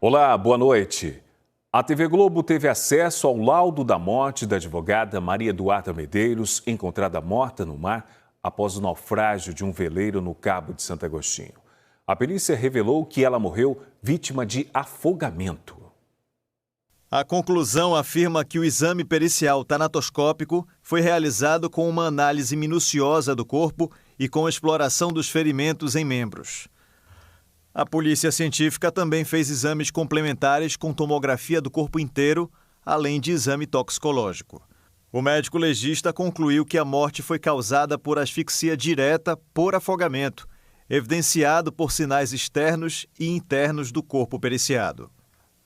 Olá, boa noite. A TV Globo teve acesso ao laudo da morte da advogada Maria Eduarda Medeiros, encontrada morta no mar após o naufrágio de um veleiro no Cabo de Santo Agostinho. A perícia revelou que ela morreu vítima de afogamento. A conclusão afirma que o exame pericial tanatoscópico foi realizado com uma análise minuciosa do corpo e com exploração dos ferimentos em membros. A polícia científica também fez exames complementares com tomografia do corpo inteiro, além de exame toxicológico. O médico legista concluiu que a morte foi causada por asfixia direta por afogamento, evidenciado por sinais externos e internos do corpo periciado.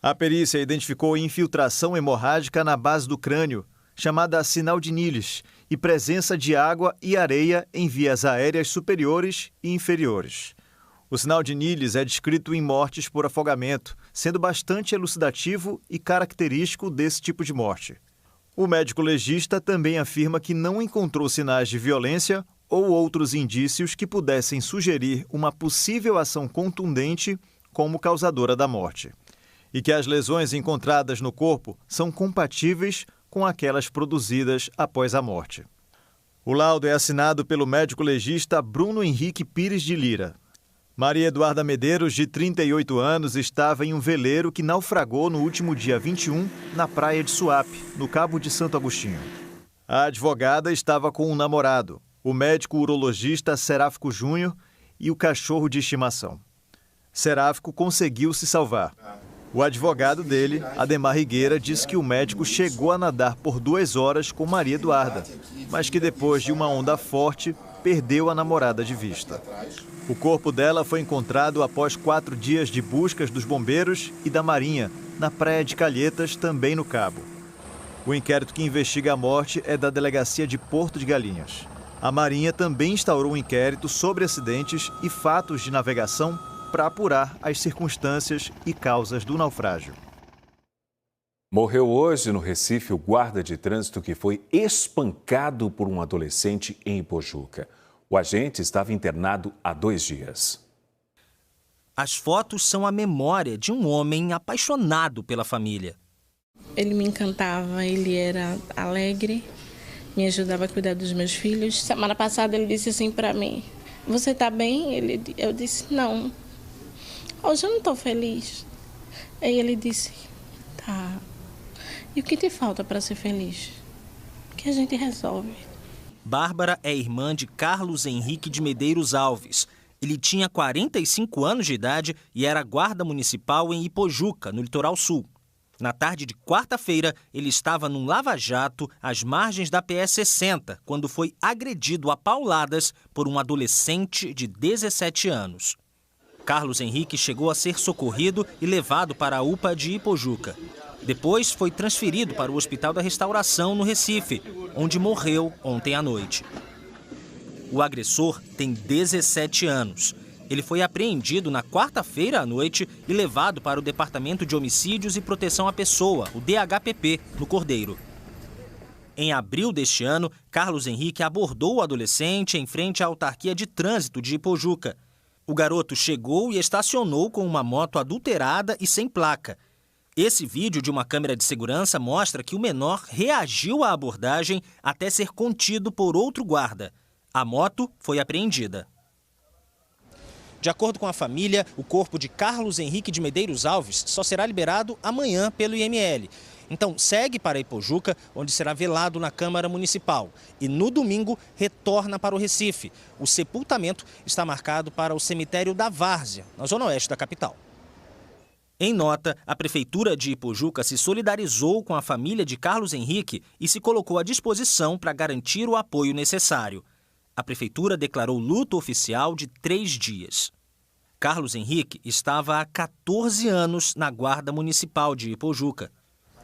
A perícia identificou infiltração hemorrágica na base do crânio, chamada sinal de Niles, e presença de água e areia em vias aéreas superiores e inferiores. O sinal de Niles é descrito em mortes por afogamento, sendo bastante elucidativo e característico desse tipo de morte. O médico legista também afirma que não encontrou sinais de violência ou outros indícios que pudessem sugerir uma possível ação contundente como causadora da morte, e que as lesões encontradas no corpo são compatíveis com aquelas produzidas após a morte. O laudo é assinado pelo médico legista Bruno Henrique Pires de Lira. Maria Eduarda Medeiros, de 38 anos, estava em um veleiro que naufragou no último dia 21 na praia de Suape, no Cabo de Santo Agostinho. A advogada estava com um namorado, o médico urologista Seráfico Júnior, e o cachorro de estimação. Seráfico conseguiu se salvar. O advogado dele, Ademar Rigueira, disse que o médico chegou a nadar por 2 horas com Maria Eduarda, mas que depois de uma onda forte, perdeu a namorada de vista. O corpo dela foi encontrado após 4 dias de buscas dos bombeiros e da Marinha, na praia de Calhetas, também no Cabo. O inquérito que investiga a morte é da Delegacia de Porto de Galinhas. A Marinha também instaurou um inquérito sobre acidentes e fatos de navegação para apurar as circunstâncias e causas do naufrágio. Morreu hoje no Recife o guarda de trânsito que foi espancado por um adolescente em Ipojuca. O agente estava internado há 2 dias. As fotos são a memória de um homem apaixonado pela família. Ele me encantava, ele era alegre, me ajudava a cuidar dos meus filhos. Semana passada ele disse assim para mim: "Você tá bem?" Eu disse: "Não, hoje eu não estou feliz." Aí ele disse: "Tá, e o que te falta para ser feliz? Que a gente resolve." Bárbara é irmã de Carlos Henrique de Medeiros Alves. Ele tinha 45 anos de idade e era guarda municipal em Ipojuca, no litoral sul. Na tarde de quarta-feira, ele estava num lava-jato às margens da PS-60, quando foi agredido a pauladas por um adolescente de 17 anos. Carlos Henrique chegou a ser socorrido e levado para a UPA de Ipojuca. Depois foi transferido para o Hospital da Restauração, no Recife, onde morreu ontem à noite. O agressor tem 17 anos. Ele foi apreendido na quarta-feira à noite e levado para o Departamento de Homicídios e Proteção à Pessoa, o DHPP, no Cordeiro. Em abril deste ano, Carlos Henrique abordou o adolescente em frente à autarquia de trânsito de Ipojuca. O garoto chegou e estacionou com uma moto adulterada e sem placa. Esse vídeo de uma câmera de segurança mostra que o menor reagiu à abordagem até ser contido por outro guarda. A moto foi apreendida. De acordo com a família, o corpo de Carlos Henrique de Medeiros Alves só será liberado amanhã pelo IML. Então segue para Ipojuca, onde será velado na Câmara Municipal. E no domingo retorna para o Recife. O sepultamento está marcado para o cemitério da Várzea, na zona oeste da capital. Em nota, a Prefeitura de Ipojuca se solidarizou com a família de Carlos Henrique e se colocou à disposição para garantir o apoio necessário. A Prefeitura declarou luto oficial de 3 dias. Carlos Henrique estava há 14 anos na Guarda Municipal de Ipojuca.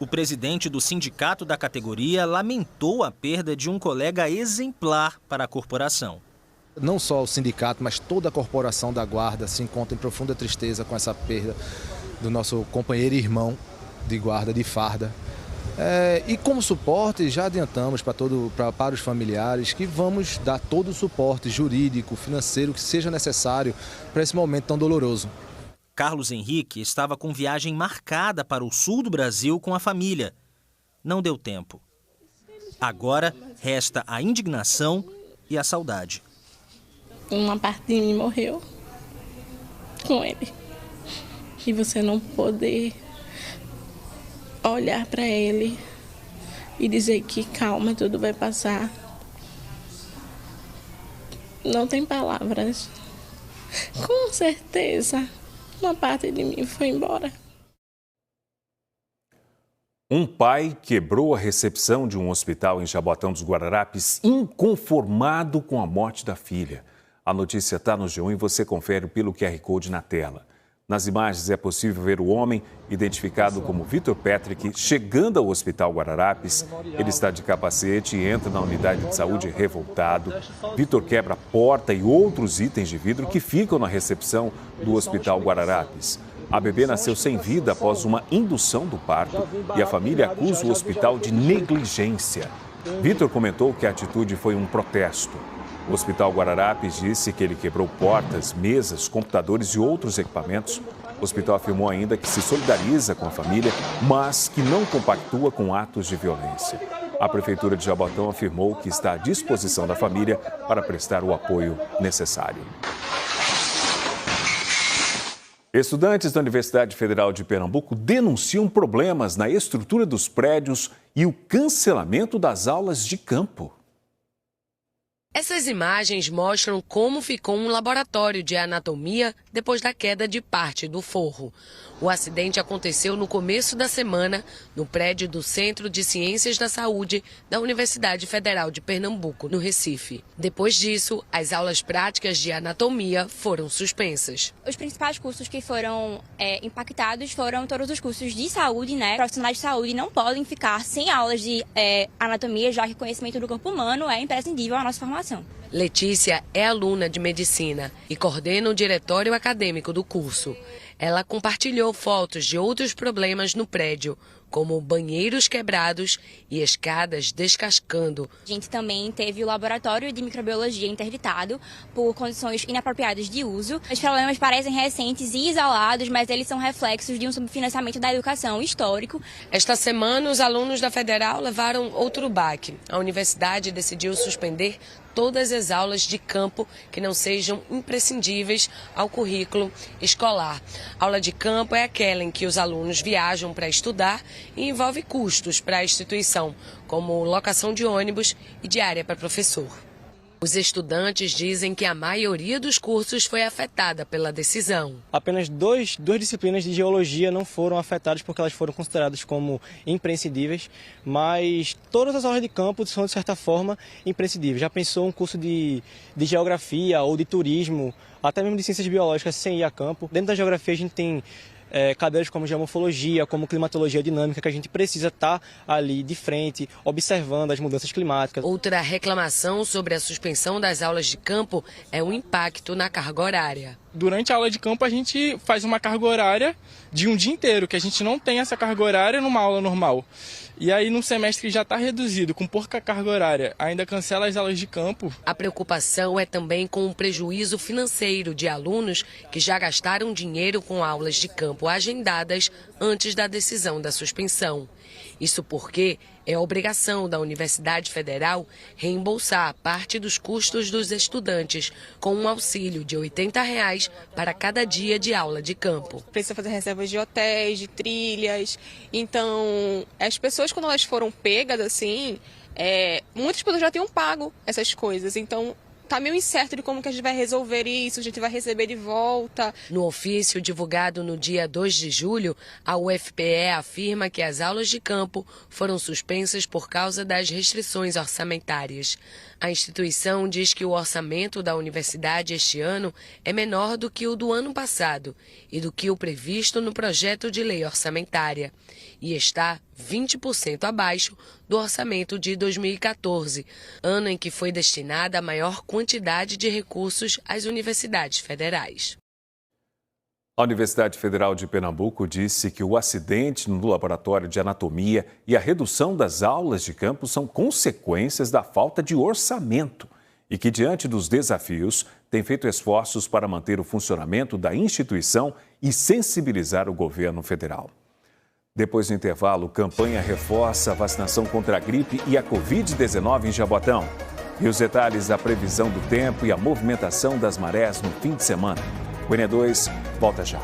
O presidente do sindicato da categoria lamentou a perda de um colega exemplar para a corporação. Não só o sindicato, mas toda a corporação da Guarda se encontra em profunda tristeza com essa perda do nosso companheiro e irmão de guarda, de farda. E como suporte, já adiantamos para os familiares que vamos dar todo o suporte jurídico, financeiro que seja necessário para esse momento tão doloroso. Carlos Henrique estava com viagem marcada para o sul do Brasil com a família. Não deu tempo. Agora resta a indignação e a saudade. Uma parte de mim morreu com ele. E você não poder olhar para ele e dizer que calma, tudo vai passar. Não tem palavras. Com certeza, uma parte de mim foi embora. Um pai quebrou a recepção de um hospital em Jaboatão dos Guararapes, inconformado com a morte da filha. A notícia está no G1 e você confere pelo QR Code na tela. Nas imagens é possível ver o homem, identificado como Vitor Patrick, chegando ao Hospital Guararapes. Ele está de capacete e entra na unidade de saúde revoltado. Vitor quebra a porta e outros itens de vidro que ficam na recepção do Hospital Guararapes. A bebê nasceu sem vida após uma indução do parto e a família acusa o hospital de negligência. Vitor comentou que a atitude foi um protesto. O Hospital Guararapes disse que ele quebrou portas, mesas, computadores e outros equipamentos. O hospital afirmou ainda que se solidariza com a família, mas que não compactua com atos de violência. A Prefeitura de Jaboatão afirmou que está à disposição da família para prestar o apoio necessário. Estudantes da Universidade Federal de Pernambuco denunciam problemas na estrutura dos prédios e o cancelamento das aulas de campo. Essas imagens mostram como ficou um laboratório de anatomia depois da queda de parte do forro. O acidente aconteceu no começo da semana no prédio do Centro de Ciências da Saúde da Universidade Federal de Pernambuco, no Recife. Depois disso, as aulas práticas de anatomia foram suspensas. Os principais cursos que foram impactados foram todos os cursos de saúde, né? Profissionais de saúde não podem ficar sem aulas de anatomia, já que o conhecimento do corpo humano é imprescindível à nossa formação. Letícia é aluna de medicina e coordena o diretório acadêmico do curso. Ela compartilhou fotos de outros problemas no prédio, como banheiros quebrados e escadas descascando. A gente também teve o laboratório de microbiologia interditado por condições inapropriadas de uso. Os problemas parecem recentes e isolados, mas eles são reflexos de um subfinanciamento da educação histórico. Esta semana, os alunos da Federal levaram outro baque. A universidade decidiu suspender todas as aulas de campo que não sejam imprescindíveis ao currículo escolar. Aula de campo é aquela em que os alunos viajam para estudar e envolve custos para a instituição, como locação de ônibus e diária para professor. Os estudantes dizem que a maioria dos cursos foi afetada pela decisão. Apenas duas disciplinas de geologia não foram afetadas porque elas foram consideradas como imprescindíveis, mas todas as aulas de campo são, de certa forma, imprescindíveis. Já pensou um curso de geografia ou de turismo, até mesmo de ciências biológicas sem ir a campo? Dentro da geografia a gente tem cadeiras como geomorfologia, como climatologia dinâmica, que a gente precisa estar ali de frente, observando as mudanças climáticas. Outra reclamação sobre a suspensão das aulas de campo é o impacto na carga horária. Durante a aula de campo a gente faz uma carga horária de um dia inteiro, que a gente não tem essa carga horária numa aula normal. E aí, num semestre que já está reduzido, com pouca carga horária, ainda cancela as aulas de campo. A preocupação é também com o prejuízo financeiro de alunos que já gastaram dinheiro com aulas de campo agendadas antes da decisão da suspensão. Isso porque é obrigação da Universidade Federal reembolsar parte dos custos dos estudantes com um auxílio de R$ 80 para cada dia de aula de campo. Precisa fazer reservas de hotéis, de trilhas. Então, as pessoas, quando elas foram pegas, assim, muitas pessoas já tinham pago essas coisas. Então, tá meio incerto de como que a gente vai resolver isso, a gente vai receber de volta. No ofício divulgado no dia 2 de julho, a UFPE afirma que as aulas de campo foram suspensas por causa das restrições orçamentárias. A instituição diz que o orçamento da universidade este ano é menor do que o do ano passado e do que o previsto no projeto de lei orçamentária, e está 20% abaixo do orçamento de 2014, ano em que foi destinada a maior quantidade de recursos às universidades federais. A Universidade Federal de Pernambuco disse que o acidente no laboratório de anatomia e a redução das aulas de campo são consequências da falta de orçamento e que, diante dos desafios, tem feito esforços para manter o funcionamento da instituição e sensibilizar o governo federal. Depois do intervalo, campanha reforça a vacinação contra a gripe e a Covid-19 em Jaboatão. E os detalhes da previsão do tempo e a movimentação das marés no fim de semana. O ENE2 volta já.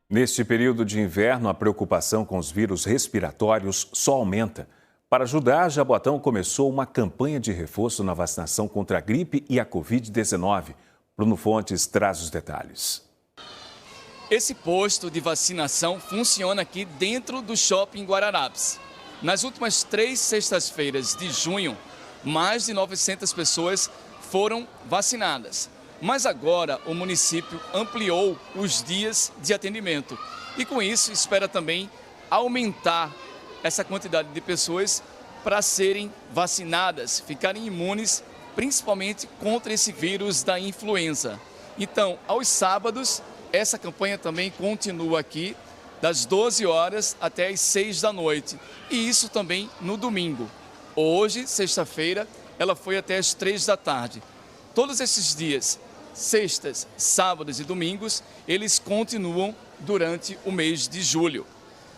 Neste período de inverno, a preocupação com os vírus respiratórios só aumenta. Para ajudar, Jaboatão começou uma campanha de reforço na vacinação contra a gripe e a Covid-19. Bruno Fontes traz os detalhes. Esse posto de vacinação funciona aqui dentro do Shopping Guararapes. Nas últimas 3 sextas-feiras de junho, mais de 900 pessoas foram vacinadas. Mas agora o município ampliou os dias de atendimento e com isso espera também aumentar essa quantidade de pessoas para serem vacinadas, ficarem imunes, principalmente contra esse vírus da influenza. Então, aos sábados, essa campanha também continua aqui, das 12 horas até as 6 da noite. E isso também no domingo. Hoje, sexta-feira, ela foi até as 3 da tarde. Todos esses dias, sextas, sábados e domingos, eles continuam durante o mês de julho.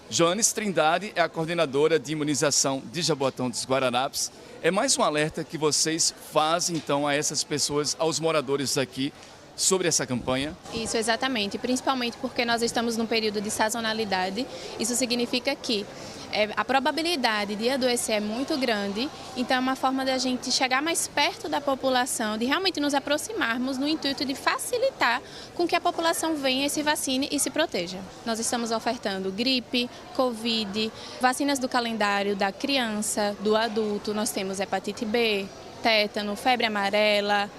Joanes Trindade é a coordenadora de imunização de Jaboatão dos Guararapes. É mais um alerta que vocês fazem, então, a essas pessoas, aos moradores aqui, sobre essa campanha? Isso, exatamente. Principalmente porque nós estamos num período de sazonalidade. Isso significa que a probabilidade de adoecer é muito grande, então é uma forma da gente chegar mais perto da população, de realmente nos aproximarmos no intuito de facilitar com que a população venha e se vacine e se proteja. Nós estamos ofertando gripe, Covid, vacinas do calendário da criança, do adulto, nós temos hepatite B, tétano, febre amarela.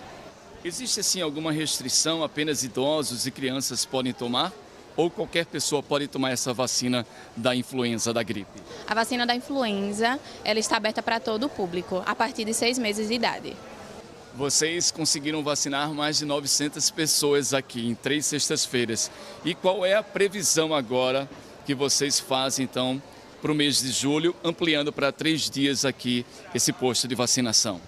Existe, assim, alguma restrição? Apenas idosos e crianças podem tomar? Ou qualquer pessoa pode tomar essa vacina da influenza, da gripe? A vacina da influenza, ela está aberta para todo o público, a partir de 6 meses de idade. Vocês conseguiram vacinar mais de 900 pessoas aqui em 3 sextas-feiras. E qual é a previsão agora que vocês fazem, então, para o mês de julho, ampliando para 3 dias aqui esse posto de vacinação?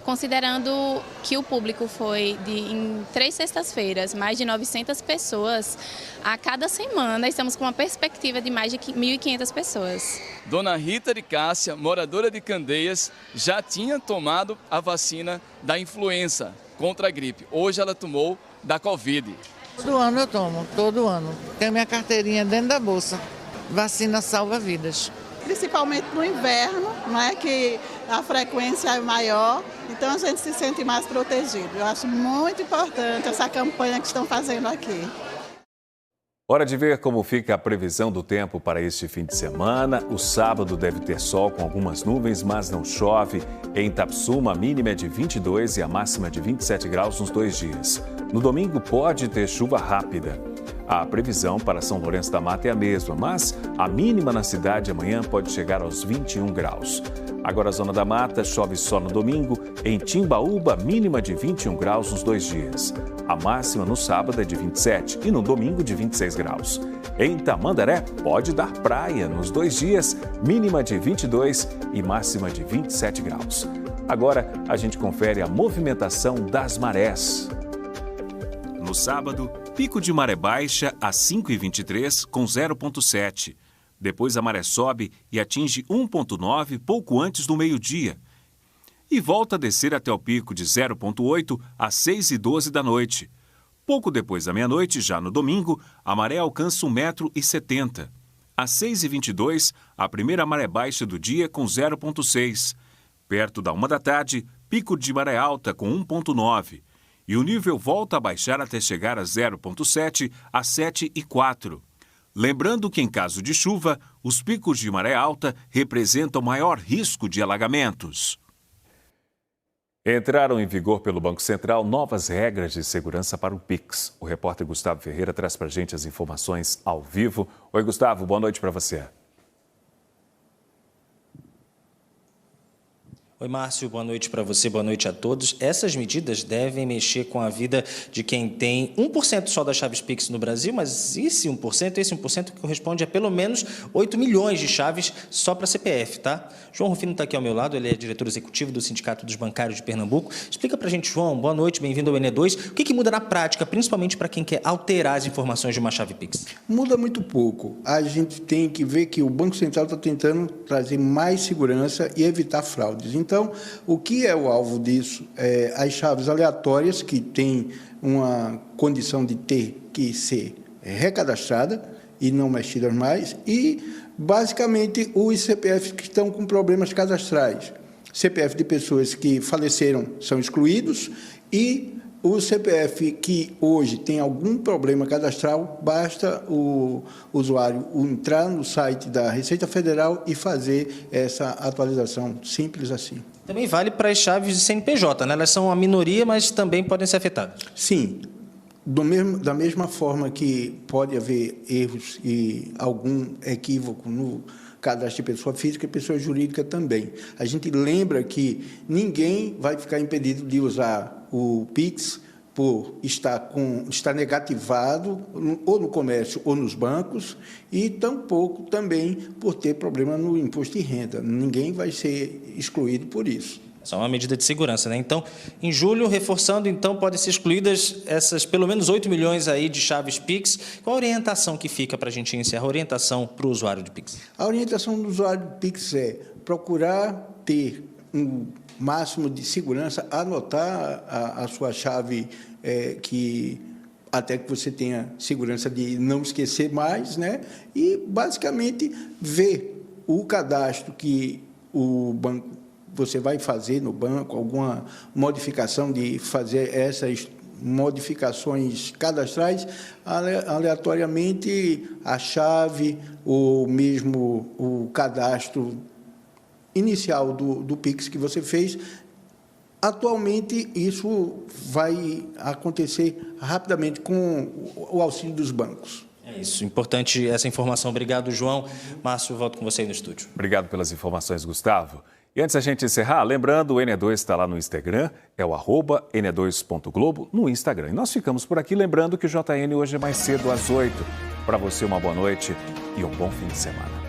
Considerando que o público foi em 3 sextas-feiras, mais de 900 pessoas, a cada semana estamos com uma perspectiva de mais de 1.500 pessoas. Dona Rita de Cássia, moradora de Candeias, já tinha tomado a vacina da influenza contra a gripe. Hoje ela tomou da Covid. Todo ano eu tomo, todo ano. Tenho minha carteirinha dentro da bolsa. Vacina salva vidas. Principalmente no inverno, não é, que a frequência é maior, então a gente se sente mais protegido. Eu acho muito importante essa campanha que estão fazendo aqui. Hora de ver como fica a previsão do tempo para este fim de semana. O sábado deve ter sol com algumas nuvens, mas não chove. Em Itapsuma, a mínima é de 22 e a máxima de 27 graus nos 2 dias. No domingo pode ter chuva rápida. A previsão para São Lourenço da Mata é a mesma, mas a mínima na cidade amanhã pode chegar aos 21 graus. Agora a Zona da Mata chove só no domingo. Em Timbaúba, mínima de 21 graus nos 2 dias. A máxima no sábado é de 27 e no domingo de 26 graus. Em Tamandaré, pode dar praia nos 2 dias, mínima de 22 e máxima de 27 graus. Agora a gente confere a movimentação das marés. No sábado, pico de maré baixa às 5h23 com 0,7. Depois a maré sobe e atinge 1,9 pouco antes do meio-dia. E volta a descer até o pico de 0,8 às 6h12 da noite. Pouco depois da meia-noite, já no domingo, a maré alcança 1,70 m. Às 6h22, a primeira maré baixa do dia com 0,6. Perto da 1 da tarde, pico de maré alta com 1,9. E o nível volta a baixar até chegar a 0,7 às 7h04. Lembrando que, em caso de chuva, os picos de maré alta representam maior risco de alagamentos. Entraram em vigor pelo Banco Central novas regras de segurança para o Pix. O repórter Gustavo Ferreira traz para a gente as informações ao vivo. Oi, Gustavo, boa noite para você. Oi, Márcio, boa noite para você, boa noite a todos. Essas medidas devem mexer com a vida de quem tem 1% só das chaves Pix no Brasil, mas esse 1% corresponde a pelo menos 8 milhões de chaves só para CPF, tá? João Rufino está aqui ao meu lado, ele é diretor executivo do Sindicato dos Bancários de Pernambuco. Explica para a gente, João, boa noite, bem-vindo ao Ene2. O que muda na prática, principalmente para quem quer alterar as informações de uma chave Pix? Muda muito pouco. A gente tem que ver que o Banco Central está tentando trazer mais segurança e evitar fraudes. Então, o que é o alvo disso? As chaves aleatórias, que têm uma condição de ter que ser recadastrada e não mexidas mais, e, basicamente, os CPFs que estão com problemas cadastrais. CPF de pessoas que faleceram são excluídos e o CPF que hoje tem algum problema cadastral, basta o usuário entrar no site da Receita Federal e fazer essa atualização, simples assim. Também vale para as chaves de CNPJ, né? Elas são a minoria, mas também podem ser afetadas. Sim, da mesma forma que pode haver erros e algum equívoco no cadastro de pessoa física e pessoa jurídica também. A gente lembra que ninguém vai ficar impedido de usar o Pix por estar negativado ou no comércio ou nos bancos e tampouco também por ter problema no imposto de renda. Ninguém vai ser excluído por isso. Só uma medida de segurança, né? Então, em julho, reforçando, então, podem ser excluídas essas pelo menos 8 milhões aí de chaves Pix. Qual a orientação que fica para a gente encerrar? A orientação para o usuário de Pix? A orientação do usuário de Pix é procurar ter um máximo de segurança, anotar a sua chave até que você tenha segurança de não esquecer mais, né? E, basicamente, ver o cadastro que o banco você vai fazer no banco, alguma modificação de fazer essas modificações cadastrais, aleatoriamente a chave ou mesmo o cadastro inicial do Pix que você fez. Atualmente, isso vai acontecer rapidamente com o auxílio dos bancos. É isso, importante essa informação. Obrigado, João. Márcio, volto com você aí no estúdio. Obrigado pelas informações, Gustavo. E antes da gente encerrar, lembrando, o Ene2 está lá no Instagram, é o @ene2.globo no Instagram. E nós ficamos por aqui, lembrando que o JN hoje é mais cedo, às 8. Para você, uma boa noite e um bom fim de semana.